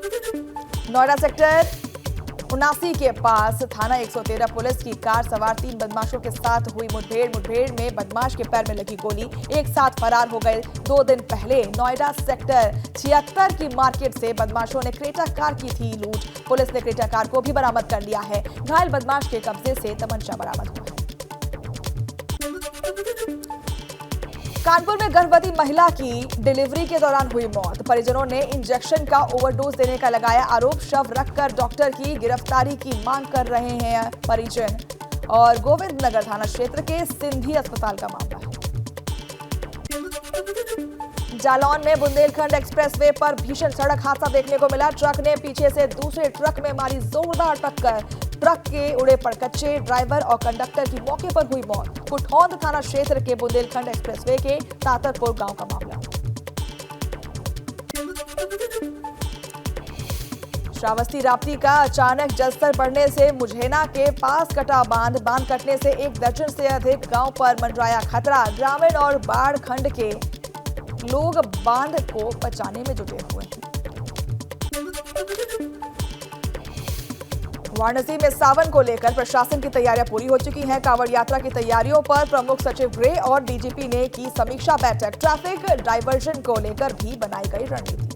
Noida sector 79 के पास थाना 113 police की कार सवार 3 बदमाशों के साथ हुई मुठभेड़ में बदमाश के पैर में लगी गोली, एक साथ फरार हो गए। 2 दिन पहले नोएडा सेक्टर 76 की मार्केट से बदमाशों ने क्रेटा कार की थी लूट। पुलिस ने क्रेटा कार को भी बरामद कर लिया है। घायल बदमाश के कब्जे से तमंचा बरामद हुआ है। कानपुर में गर्भवती महिला की डिलीवरी के दौरान हुई मौत। परिजनों ने इंजेक्शन का ओवरडोज देने का लगाया आरोप। शव रखकर डॉक्टर की गिरफ्तारी की मांग कर रहे हैं परिजन। और गोविंद नगर थाना क्षेत्र के सिंधी अस्पताल का मामला है। जालौन में बुंदेलखंड एक्सप्रेसवे पर भीषण सड़क हादसा देखने को मिला। ट्रक ने पीछे से दूसरे ट्रक में मारी जोरदार टक्कर। ट्रक के उड़े पड़कच्चे, ड्राइवर और कंडक्टर की मौके पर हुई मौत। कुठौंद थाना क्षेत्र के बुंदेलखंड एक्सप्रेसवे के तातरपुर गांव का मामला। श्रावस्ती राप्ती का अचानक जलस्तर बढ़ने से मुझेना के पास कटा बांध कटने से 1 दर्जन से अधिक गांव पर मंडराया खतरा। ग्रामीण और बाढ़ खंड के लोग बांध को बचाने में जुटे हुए हैं। वाराणसी में सावन को लेकर प्रशासन की तैयारियां पूरी हो चुकी हैं। कांवड़ यात्रा की तैयारियों पर प्रमुख सचिव गृह और डीजीपी ने की समीक्षा बैठक। ट्रैफिक डायवर्जन को लेकर भी बनाई गई रणनीति।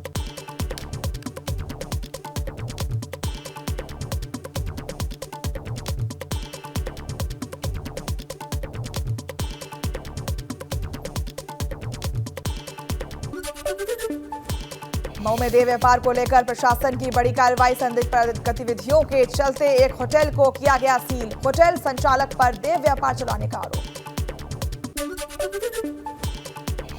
मऊ में देह व्यापार को लेकर प्रशासन की बड़ी कार्रवाई। संदिग्ध गतिविधियों के चलते एक होटल को किया गया सील। होटल संचालक पर देह व्यापार चलाने का आरोप।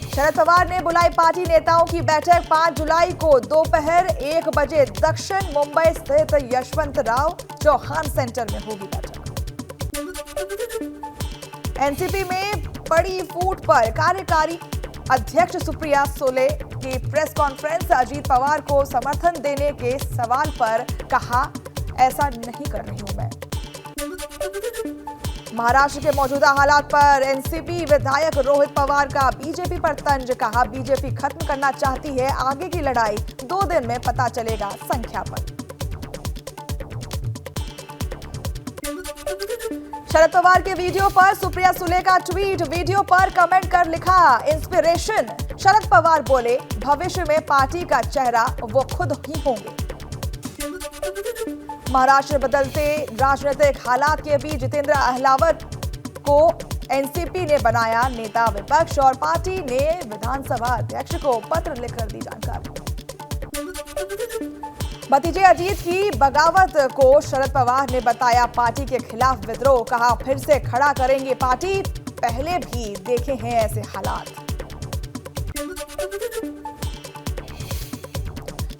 शरद पवार ने बुलाई पार्टी नेताओं की बैठक। 5 जुलाई को दोपहर 1 बजे दक्षिण मुंबई स्थित यशवंतराव चौहान सेंटर में होगी बैठक। एनसीपी में बड़ी फूट पर कार्यकारी अध्यक्ष सुप्रिया सुले की प्रेस कॉन्फ्रेंस। अजीत पवार को समर्थन देने के सवाल पर कहा, ऐसा नहीं कर रही हूं मैं। महाराष्ट्र के मौजूदा हालात पर एनसीपी विधायक रोहित पवार का बीजेपी पर तंज। कहा, बीजेपी खत्म करना चाहती है, आगे की लड़ाई 2 दिन में पता चलेगा संख्या पर। शरद पवार के वीडियो पर सुप्रिया सुले का ट्वीट। वीडियो पर कमेंट कर लिखा, इंस्पिरेशन। शरद पवार बोले, भविष्य में पार्टी का चेहरा वो खुद ही होंगे। महाराष्ट्र बदलते राजनीतिक हालात के बीच जितेंद्र अहलावत को एनसीपी ने बनाया नेता विपक्ष और पार्टी ने विधानसभा अध्यक्ष को पत्र लिखकर दी जानकारी। भतीजे अजीत की बगावत को शरद पवार ने बताया पार्टी के खिलाफ विद्रोह। कहा, फिर से खड़ा करेंगे पार्टी, पहले भी देखे हैं ऐसे हालात।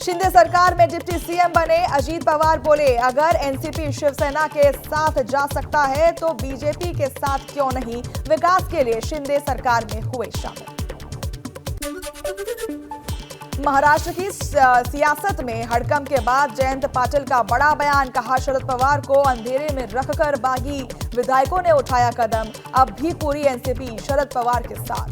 शिंदे सरकार में डिप्टी सीएम बने अजीत पवार बोले, अगर एनसीपी शिवसेना के साथ जा सकता है तो बीजेपी के साथ क्यों नहीं। विकास के लिए शिंदे सरकार में हुए शामिल। महाराष्ट्र की सियासत में हड़कंप के बाद जयंत पाटिल का बड़ा बयान। कहा, शरद पवार को अंधेरे में रखकर बागी विधायकों ने उठाया कदम। अब भी पूरी एनसीपी शरद पवार के साथ।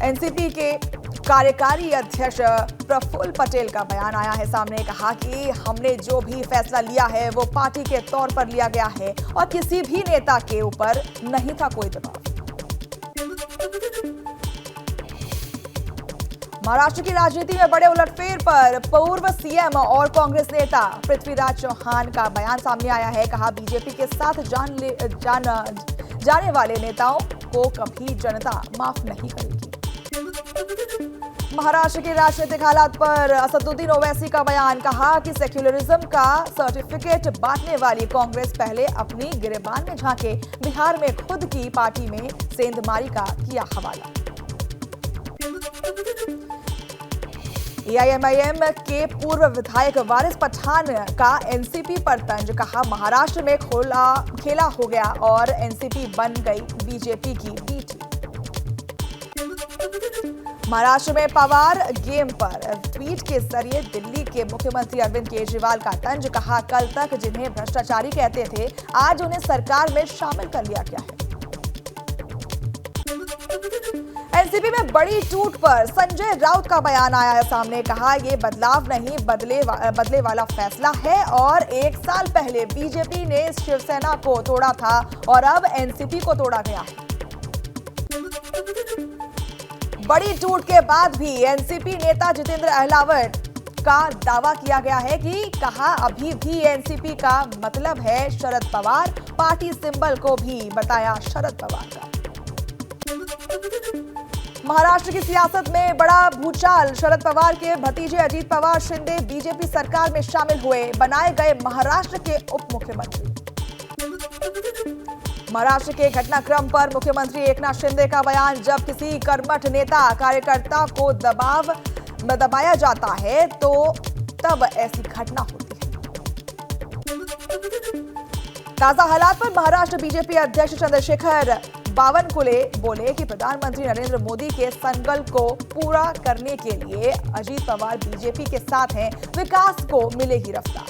एनसीपी के कार्यकारी अध्यक्ष प्रफुल्ल पटेल का बयान आया है सामने। कहा कि हमने जो भी फैसला लिया है वो पार्टी के तौर पर लिया गया है और किसी भी नेता के ऊपर नहीं था कोई दबाव। महाराष्ट्र की राजनीति में बड़े उलटफेर पर पूर्व सीएम और कांग्रेस नेता पृथ्वीराज चौहान का बयान सामने आया है। कहा, बीजेपी के साथ जाने वाले नेताओं को कभी जनता माफ नहीं करेगी। महाराष्ट्र के राजनीतिक हालात पर असदुद्दीन ओवैसी का बयान। कहा कि सेक्युलरिज्म का सर्टिफिकेट बांटने वाली कांग्रेस पहले अपनी गिरेबान में झांके। बिहार में खुद की पार्टी में सेंधमारी का किया हवाला। एआईएमआईएम के पूर्व विधायक वारिस पठान का एनसीपी पर तंज। कहा, महाराष्ट्र में खेला हो गया और एनसीपी बन गई बीजेपी की बी टीम। महाराष्ट्र में पवार गेम पर ट्वीट के जरिए दिल्ली के मुख्यमंत्री अरविंद केजरीवाल का तंज। कहा, कल तक जिन्हें भ्रष्टाचारी कहते थे आज उन्हें सरकार में शामिल कर लिया गया है। एनसीपी में बड़ी टूट पर संजय राउत का बयान आया है सामने। कहा ये बदलाव नहीं बदले वाला फैसला है और 1 साल पहले बीजेपी ने शिवसेना को तोड़ा था और अब एनसीपी को तोड़ा गया है। बड़ी टूट के बाद भी एनसीपी नेता जितेंद्र अहलावत का दावा किया गया है कि कहा अभी भी एनसीपी का मतलब है शरद पवार, पार्टी सिंबल को भी बताया शरद पवार का। महाराष्ट्र की सियासत में बड़ा भूचाल। शरद पवार के भतीजे अजीत पवार शिंदे बीजेपी सरकार में शामिल हुए, बनाए गए महाराष्ट्र के उप मुख्यमंत्री। महाराष्ट्र के घटनाक्रम पर मुख्यमंत्री एकनाथ शिंदे का बयान। जब किसी कर्मठ नेता कार्यकर्ता को दबाया जाता है तो तब ऐसी घटना होती है। ताजा हालात पर महाराष्ट्र बीजेपी अध्यक्ष चंद्रशेखर बावनकुले बोले कि प्रधानमंत्री नरेंद्र मोदी के संकल्प को पूरा करने के लिए अजीत पवार बीजेपी के साथ हैं, विकास को मिलेगी रफ्तार।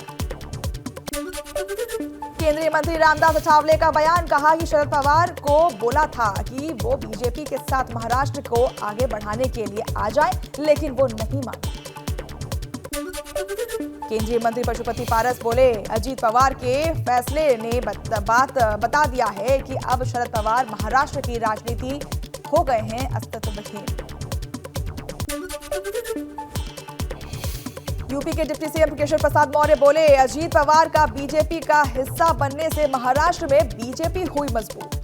केंद्रीय मंत्री रामदास अठावले का बयान। कहा कि शरद पवार को बोला था कि वो बीजेपी के साथ महाराष्ट्र को आगे बढ़ाने के लिए आ जाए, लेकिन वो नहीं माने। केंद्रीय मंत्री पशुपति पारस बोले अजीत पवार के फैसले ने बात बता दिया है कि अब शरद पवार महाराष्ट्र की राजनीति हो गए हैं अस्तित्वहीन। यूपी के डिप्टी सीएम केशव प्रसाद मौर्य बोले अजीत पवार का बीजेपी का हिस्सा बनने से महाराष्ट्र में बीजेपी हुई मजबूत।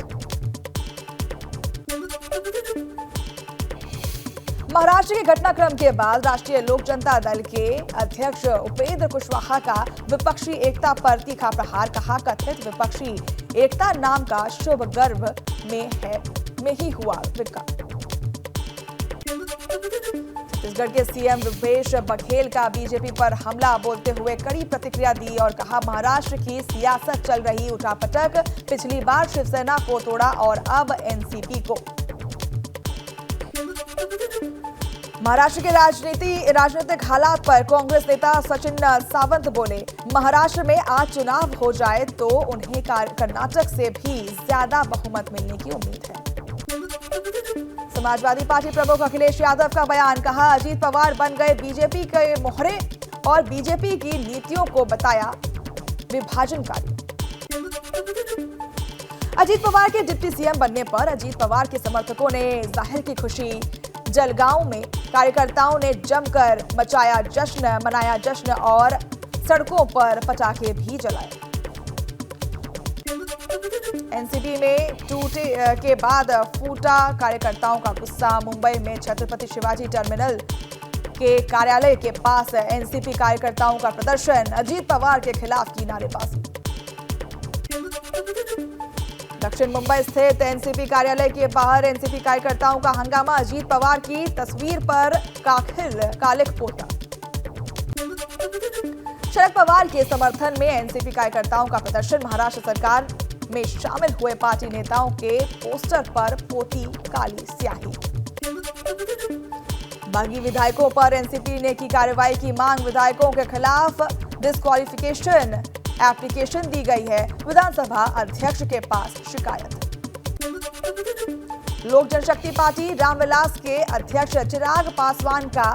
महाराष्ट्र के घटनाक्रम के बाद राष्ट्रीय लोक जनता दल के अध्यक्ष उपेंद्र कुशवाहा का विपक्षी एकता पर तीखा प्रहार। कहा कथित विपक्षी एकता नाम का शुभ गर्भ में ही हुआ विकास। छत्तीसगढ़ के सीएम भूपेश बघेल का बीजेपी पर हमला बोलते हुए कड़ी प्रतिक्रिया दी और कहा महाराष्ट्र की सियासत चल रही उठापटक, पिछली बार शिवसेना को तोड़ा और अब एनसीपी को। महाराष्ट्र के राजनीतिक हालात पर कांग्रेस नेता सचिन सावंत बोले महाराष्ट्र में आज चुनाव हो जाए तो उन्हें कर्नाटक से भी ज्यादा बहुमत मिलने की उम्मीद है। समाजवादी पार्टी प्रमुख अखिलेश यादव का बयान। कहा अजीत पवार बन गए बीजेपी के मोहरे और बीजेपी की नीतियों को बताया विभाजनकारी। अजीत पवार के डिप्टी सीएम बनने पर अजीत पवार के समर्थकों ने जाहिर की खुशी। जलगांव में कार्यकर्ताओं ने जमकर मनाया जश्न और सड़कों पर पटाखे भी जलाए। एनसीपी में टूटे के बाद फूटा कार्यकर्ताओं का गुस्सा। मुंबई में छत्रपति शिवाजी टर्मिनल के कार्यालय के पास एनसीपी कार्यकर्ताओं का प्रदर्शन, अजीत पवार के खिलाफ की नारेबाजी। दक्षिण मुंबई स्थित एनसीपी कार्यालय के बाहर एनसीपी कार्यकर्ताओं का हंगामा। अजीत पवार की तस्वीर पर कालिख पोता। शरद पवार के समर्थन में एनसीपी कार्यकर्ताओं का प्रदर्शन। महाराष्ट्र सरकार में शामिल हुए पार्टी नेताओं के पोस्टर पर पोती काली स्याही। बागी विधायकों पर एनसीपी ने की कार्रवाई की मांग। विधायकों के खिलाफ डिस्क्वालिफिकेशन एप्लीकेशन दी गई है। विधानसभा अध्यक्ष के पास शिकायत। लोक जनशक्ति पार्टी रामविलास के अध्यक्ष चिराग पासवान का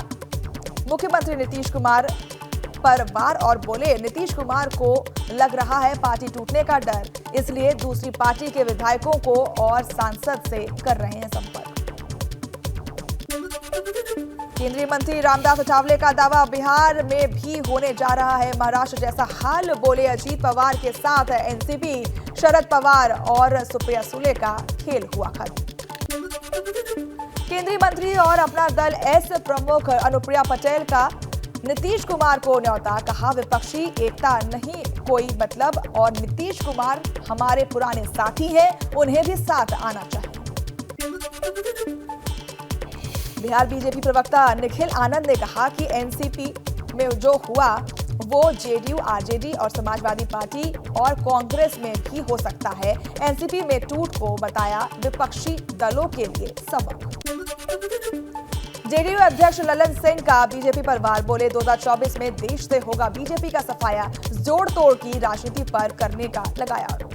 मुख्यमंत्री नीतीश कुमार पर वार और बोले नीतीश कुमार को लग रहा है पार्टी टूटने का डर, इसलिए दूसरी पार्टी के विधायकों को और सांसद से कर रहे हैं संपर्क। केंद्रीय मंत्री रामदास अठावले का दावा बिहार में भी होने जा रहा है महाराष्ट्र जैसा हाल। बोले अजीत पवार के साथ एनसीपी, शरद पवार और सुप्रिया सुले का खेल हुआ खत्म। केंद्रीय मंत्री और अपना दल एस प्रमुख अनुप्रिया पटेल का नीतीश कुमार को न्योता। कहा विपक्षी एकता नहीं कोई मतलब और नीतीश कुमार हमारे पुराने साथी हैं, उन्हें भी साथ आना चाहिए। बिहार बीजेपी प्रवक्ता निखिल आनंद ने कहा कि एनसीपी में जो हुआ वो जेडीयू, आरजेडी और समाजवादी पार्टी और कांग्रेस में भी हो सकता है। एनसीपी में टूट को बताया विपक्षी दलों के लिए सबक। जेडीयू अध्यक्ष ललन सिंह का बीजेपी पर वार। बोले 2024 में देश से होगा बीजेपी का सफाया, जोड़ तोड़ की राजनीति पर करने का लगाया आरोप।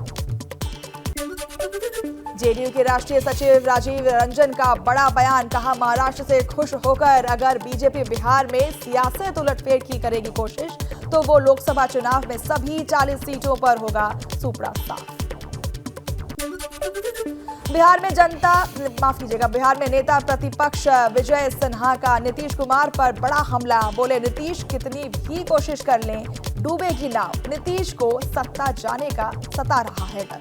जेडीयू के राष्ट्रीय सचिव राजीव रंजन का बड़ा बयान, कहा महाराष्ट्र से खुश होकर अगर बीजेपी बिहार में सियासत उलटफेर की करेगी कोशिश तो वो लोकसभा चुनाव में सभी 40 सीटों पर होगा सुपड़ा साफ। बिहार में नेता प्रतिपक्ष विजय सिन्हा का नीतीश कुमार पर बड़ा हमला, बोले नीतीश कितनी भी कोशिश कर लें डूबेगी नाव, नीतीश को सत्ता जाने का सता रहा है डर।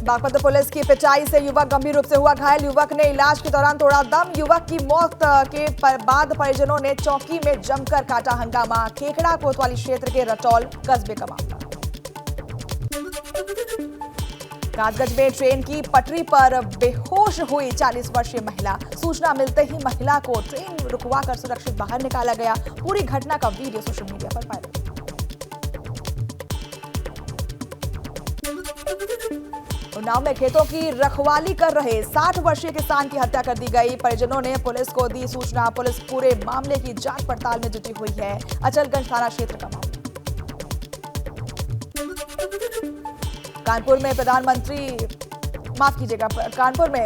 बागपत पुलिस की पिटाई से युवक गंभीर रूप से हुआ घायल, युवक ने इलाज के दौरान तोड़ा दम, युवक की मौत के बाद परिजनों ने चौकी में जमकर काटा हंगामा, खेखड़ा कोतवाली क्षेत्र के रटौल कस्बे का मामला। कासगंज में ट्रेन की पटरी पर बेहोश हुई 40 वर्षीय महिला, सूचना मिलते ही महिला को ट्रेन रुकवाकर सुरक्षित बाहर निकाला गया, पूरी घटना का वीडियो सोशल मीडिया पर वायरल। उन्नाव में खेतों की रखवाली कर रहे 60 वर्षीय किसान की हत्या कर दी गई, परिजनों ने पुलिस को दी सूचना, पुलिस पूरे मामले की जांच पड़ताल में जुटी हुई है। अचलगंज थाना क्षेत्र का मामला। कानपुर में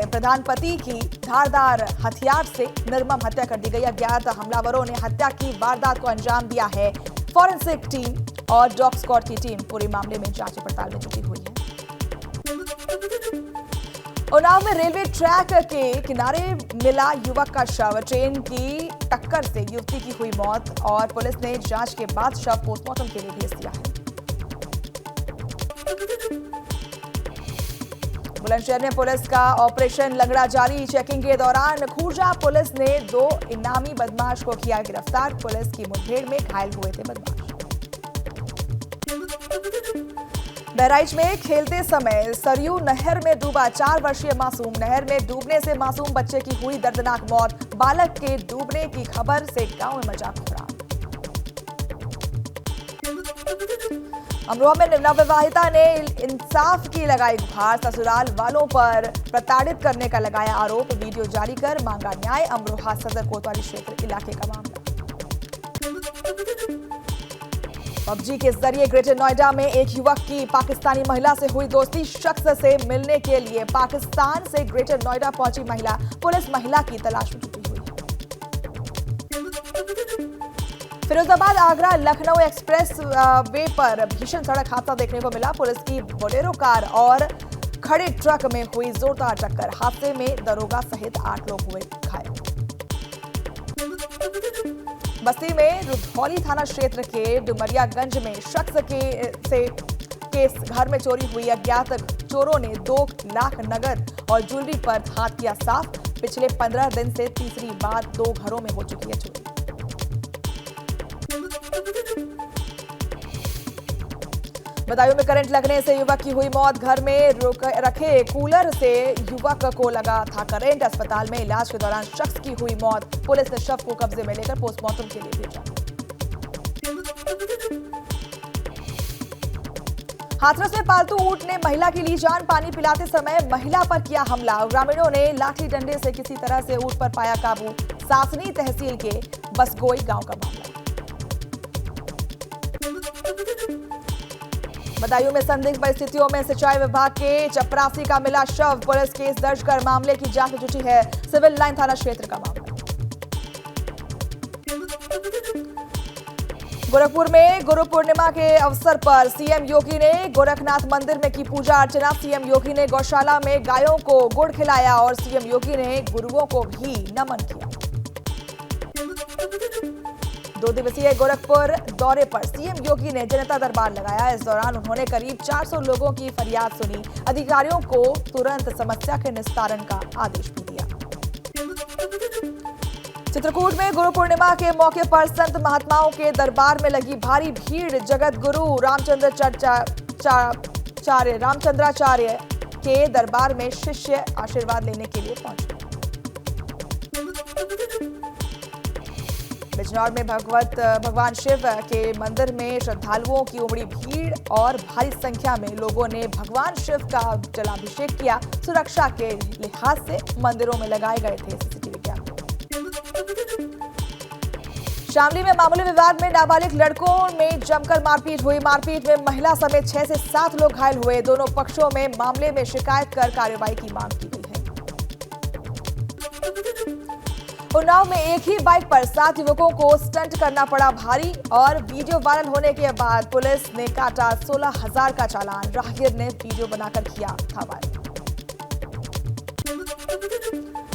प्रधानपति की धारदार हथियार से निर्मम हत्या कर दी गई, अज्ञात हमलावरों ने हत्या की वारदात को अंजाम दिया है। फॉरेंसिक टीम और डॉग स्क्वाड की टीम पूरे मामले में जांच पड़ताल में जुटी हुई है। उन्नाव में रेलवे ट्रैक के किनारे मिला युवक का शव, ट्रेन की टक्कर से युवती की हुई मौत और पुलिस ने जांच के बाद शव पोस्टमार्टम के लिए भेज दिया है। बुलंदशहर में पुलिस का ऑपरेशन लंगड़ा जारी, चेकिंग के दौरान खूजा पुलिस ने 2 इनामी बदमाश को किया गिरफ्तार, पुलिस की मुठभेड़ में घायल हुए थे बदमाश। बहराइच में खेलते समय सरयू नहर में डूबा 4 वर्षीय मासूम, नहर में डूबने से मासूम बच्चे की हुई दर्दनाक मौत, बालक के डूबने की खबर से गांव में मचा कोहराम। अमरोहा में नवविवाहिता ने इंसाफ की लगाई गुहार, ससुराल वालों पर प्रताड़ित करने का लगाया आरोप, वीडियो जारी कर मांगा न्याय, अमरोहा सदर कोतवाली क्षेत्र इलाके का मामला। पबजी के जरिए ग्रेटर नोएडा में एक युवक की पाकिस्तानी महिला से हुई दोस्ती, शख्स से मिलने के लिए पाकिस्तान से ग्रेटर नोएडा पहुंची महिला, पुलिस महिला की तलाश में जुटी हुई। फिरोजाबाद आगरा लखनऊ एक्सप्रेस वे पर भीषण सड़क हादसा देखने को मिला, पुलिस की बोलेरो कार और खड़े ट्रक में हुई जोरदार टक्कर, हादसे में दरोगा सहित 8 लोग हुए घायल। बस्ती में रुधौली थाना क्षेत्र के डुमरियागंज में शख्स के घर में चोरी हुई, अज्ञात चोरों ने 2 लाख नगद और ज्वेलरी पर हाथ किया साफ, पिछले 15 दिन से तीसरी बार 2 घरों में हो चुकी है चोरी। बदायूं में करंट लगने से युवक की हुई मौत, घर में रखे कूलर से युवक को लगा था करंट, अस्पताल में इलाज के दौरान शख्स की हुई मौत, पुलिस ने शव को कब्जे में लेकर पोस्टमार्टम के लिए भेजा। हाथरस में पालतू ऊंट ने महिला की ली जान, पानी पिलाते समय महिला पर किया हमला, ग्रामीणों ने लाठी डंडे से किसी तरह से ऊंट पर पाया काबू, सासनी तहसील के बसगोई गांव का मामला। बदायूं में संदिग्ध परिस्थितियों में सिंचाई विभाग के चपरासी का मिला शव, पुलिस केस दर्ज कर मामले की जांच में जुटी है, सिविल लाइन थाना क्षेत्र का मामला। गोरखपुर में गुरु पूर्णिमा के अवसर पर सीएम योगी ने गोरखनाथ मंदिर में की पूजा अर्चना, सीएम योगी ने गौशाला में गायों को गुड़ खिलाया और सीएम योगी ने गुरुओं को भी नमन किया। 2 दिवसीय गोरखपुर दौरे पर सीएम योगी ने जनता दरबार लगाया, इस दौरान उन्होंने करीब 400 लोगों की फरियाद सुनी, अधिकारियों को तुरंत समस्या के निस्तारण का आदेश भी दिया। चित्रकूट में गुरु पूर्णिमा के मौके पर संत महात्माओं के दरबार में लगी भारी भीड़, जगत गुरु रामचंद्राचार्य के दरबार में शिष्य आशीर्वाद लेने के लिए पहुंचे। बिजनौर में भगवान शिव के मंदिर में श्रद्धालुओं की उमड़ी भीड़ और भारी संख्या में लोगों ने भगवान शिव का जलाभिषेक किया, सुरक्षा के लिहाज से मंदिरों में लगाए गए थे सीसीटीवी कैमरे। शामली में मामूली विवाद में नाबालिग लड़कों में जमकर मारपीट हुई। मारपीट में महिला समेत 6 से 7 लोग घायल हुए। दोनों पक्षों में मामले में शिकायत कर कार्रवाई की मांग की गई है। उन्नाव में एक ही बाइक पर 7 युवकों को स्टंट करना पड़ा भारी और वीडियो वायरल होने के बाद पुलिस ने काटा 16,000 का चालान। राहगीर ने वीडियो बनाकर किया था वायरल।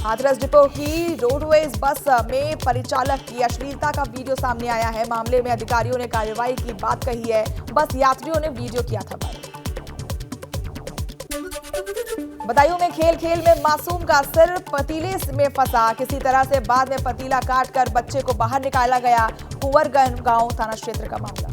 हाथरस डिपो की रोडवेज बस में परिचालक की अश्लीलता का वीडियो सामने आया है। मामले में अधिकारियों ने कार्रवाई की बात कही है। बस यात्रियों ने वीडियो किया था वायरल। बदायूं में खेल खेल में मासूम का सिर पतीले में फंसा। किसी तरह से बाद में पतीला काटकर बच्चे को बाहर निकाला गया। कुंवरगंज गांव थाना क्षेत्र का मामला।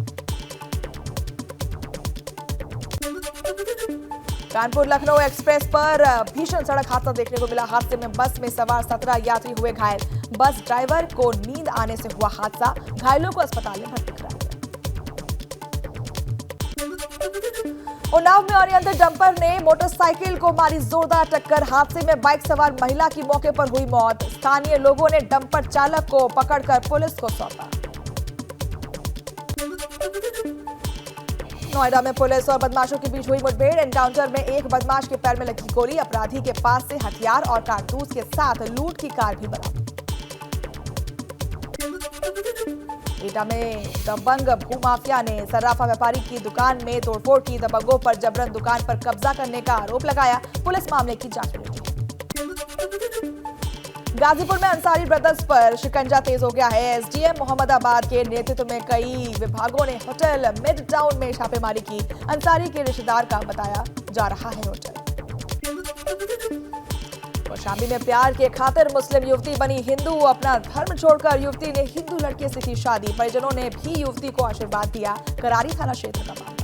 कानपुर लखनऊ एक्सप्रेस पर भीषण सड़क हादसा देखने को मिला। हादसे में बस में सवार 17 यात्री हुए घायल। बस ड्राइवर को नींद आने से हुआ हादसा। घायलों को अस्पताल में भर्ती कराया गया। उन्नाव में ओरिएंटल डंपर ने मोटरसाइकिल को मारी जोरदार टक्कर। हादसे में बाइक सवार महिला की मौके पर हुई मौत। स्थानीय लोगों ने डंपर चालक को पकड़कर पुलिस को सौंपा। नोएडा में पुलिस और बदमाशों के बीच हुई मुठभेड़। एनकाउंटर में एक बदमाश के पैर में लगी गोली। अपराधी के पास से हथियार और कारतूस के साथ लूट की कार भी बरामद। एटा में दबंग भूमाफिया ने सर्राफा व्यापारी की दुकान में तोड़फोड़ की। दबंगों पर जबरन दुकान पर कब्जा करने का आरोप लगाया। पुलिस मामले की जांच में जुटी है। गाजीपुर में अंसारी ब्रदर्स पर शिकंजा तेज हो गया है। एसडीएम मोहम्मदाबाद के नेतृत्व में कई विभागों ने होटल मिड टाउन में छापेमारी की। अंसारी के रिश्तेदार का बताया जा रहा है होटल। शामी में प्यार के खातिर मुस्लिम युवती बनी हिंदू। अपना धर्म छोड़कर युवती ने हिंदू लड़के से की शादी। परिजनों ने भी युवती को आशीर्वाद दिया। करारी थाना क्षेत्र का मामला।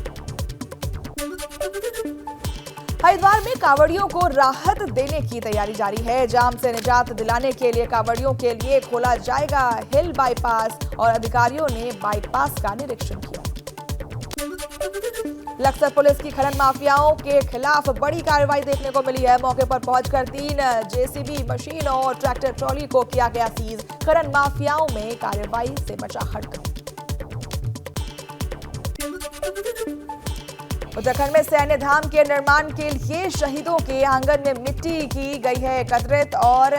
हरिद्वार में कांवड़ियों को राहत देने की तैयारी जारी है। जाम से निजात दिलाने के लिए कांवड़ियों के लिए खोला जाएगा हिल बाईपास और अधिकारियों ने बाईपास का निरीक्षण किया। लक्सर पुलिस की खनन माफियाओं के खिलाफ बड़ी कार्रवाई देखने को मिली है। मौके पर पहुंचकर 3 जेसीबी मशीन और ट्रैक्टर ट्रॉली को किया गया सीज। खनन माफियाओं में कार्रवाई से मचा हड़कंप। उत्तराखंड में सैन्य धाम के निर्माण के लिए शहीदों के आंगन में मिट्टी की गई है एकत्रित और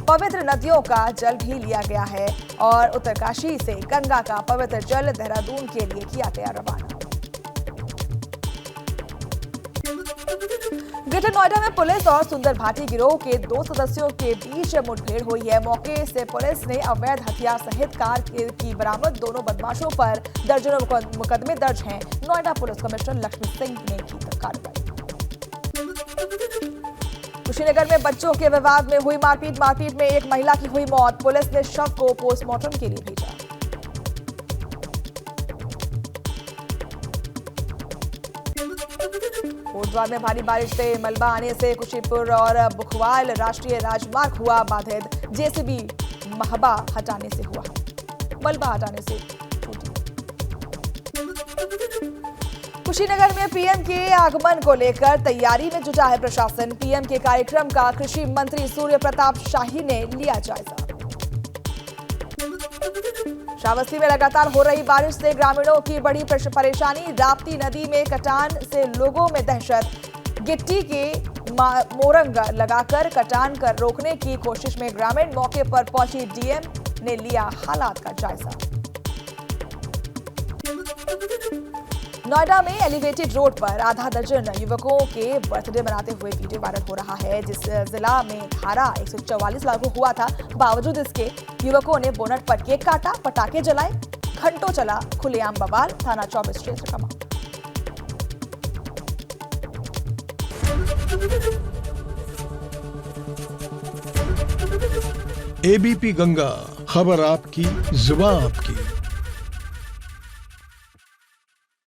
पवित्र नदियों का जल भी लिया गया है और उत्तरकाशी से गंगा का पवित्र जल देहरादून के लिए किया गया रवाना। ग्रेटर नोएडा में पुलिस और सुंदर भाटी गिरोह के 2 सदस्यों के बीच मुठभेड़ हुई है। मौके से पुलिस ने अवैध हथियार सहित कार की बरामद। दोनों बदमाशों पर दर्जनों मुकदमे दर्ज हैं। नोएडा पुलिस कमिश्नर लक्ष्मी सिंह ने की कार्रवाई। कुशीनगर में बच्चों के विवाद में हुई मारपीट में एक महिला की हुई मौत। पुलिस ने शव को पोस्टमार्टम के लिए भेजा। कोटद्वार में भारी बारिश से मलबा आने से कुशीपुर और बुखवाल राष्ट्रीय राजमार्ग हुआ बाधित। जेसीबी महबा हटाने से हुआ मलबा हटाने से छूटी। कुशीनगर में पीएम के आगमन को लेकर तैयारी में जुटा है प्रशासन। पीएम के कार्यक्रम का कृषि मंत्री सूर्य प्रताप शाही ने लिया जायजा। श्रावस्ती में लगातार हो रही बारिश से ग्रामीणों की बड़ी परेशानी। राप्ती नदी में कटान से लोगों में दहशत। गिट्टी के मोरंग लगाकर कटान कर रोकने की कोशिश में ग्रामीण। मौके पर पहुंची डीएम ने लिया हालात का जायजा। नोएडा में एलिवेटेड रोड पर आधा दर्जन युवकों के बर्थडे मनाते हुए वीडियो वायरल हो रहा है। जिस जिला में धारा 144 लागू हुआ था, बावजूद इसके युवकों ने बोनट पर केक काटा, पटाखे जलाए। घंटों चला खुलेआम बवाल। थाना 24 क्षेत्र का मामला। एबीपी गंगा, खबर आपकी, जुबान आपकी।